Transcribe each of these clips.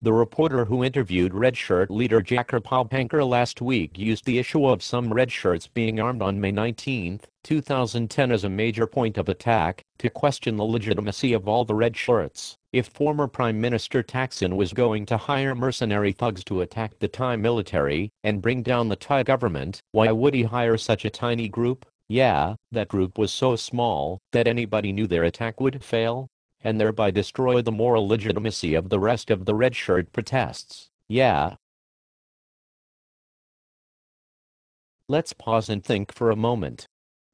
The reporter who interviewed Red Shirt leader Jakar Palpankar last week used the issue of some Red Shirts being armed on May 19, 2010 as a major point of attack, to question the legitimacy of all the Red Shirts. If former Prime Minister Thaksin was going to hire mercenary thugs to attack the Thai military and bring down the Thai government, why would he hire such a tiny group? Yeah, that group was so small that anybody knew their attack would fail, and thereby destroy the moral legitimacy of the rest of the Red Shirt protests. Yeah. Let's pause and think for a moment.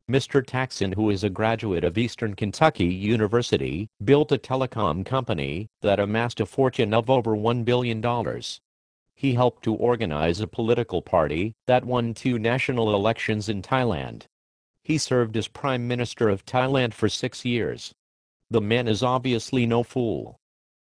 Mr. Thaksin, who is a graduate of Eastern Kentucky University, built a telecom company that amassed a fortune of over $1 billion. He helped to organize a political party that won 2 national elections in Thailand. He served as Prime Minister of Thailand for 6 years. The man is obviously no fool.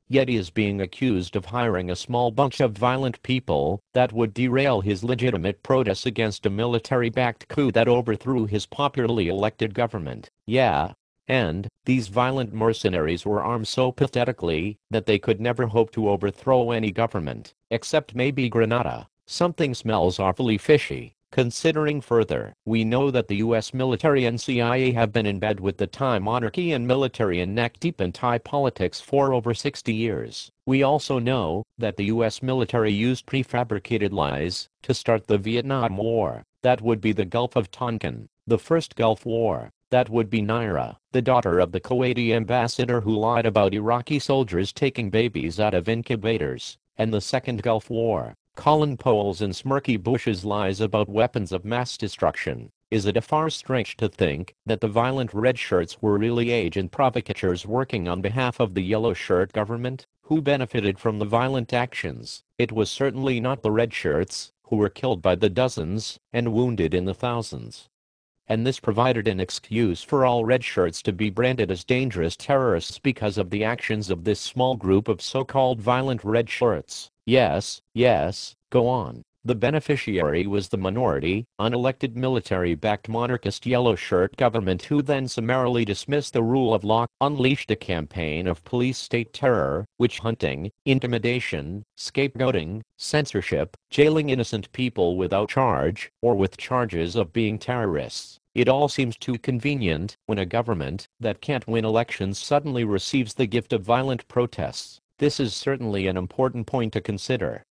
Yet he is being accused of hiring a small bunch of violent people that would derail his legitimate protests against a military-backed coup that overthrew his popularly elected government. Yeah. And these violent mercenaries were armed so pathetically that they could never hope to overthrow any government, except maybe Grenada. Something smells awfully fishy. Considering further, we know that the U.S. military and CIA have been in bed with the Thai monarchy and military and neck-deep in Thai politics for over 60 years. We also know that the U.S. military used prefabricated lies to start the Vietnam War. That would be the Gulf of Tonkin. The first Gulf War. That would be Naira, the daughter of the Kuwaiti ambassador who lied about Iraqi soldiers taking babies out of incubators. And the second Gulf War. Colin Powell's and Smirky Bush's lies about weapons of mass destruction. Is it a far stretch to think that the violent Red Shirts were really agent provocateurs working on behalf of the Yellow Shirt government? Who benefited from the violent actions? It was certainly not the Red Shirts, who were killed by the dozens and wounded in the thousands. And this provided an excuse for all Red Shirts to be branded as dangerous terrorists because of the actions of this small group of so-called violent Red Shirts. Yes, go on. The beneficiary was the minority, unelected military-backed monarchist Yellow Shirt government who then summarily dismissed the rule of law, unleashed a campaign of police state terror, witch hunting, intimidation, scapegoating, censorship, jailing innocent people without charge, or with charges of being terrorists. It all seems too convenient when a government that can't win elections suddenly receives the gift of violent protests. This is certainly an important point to consider.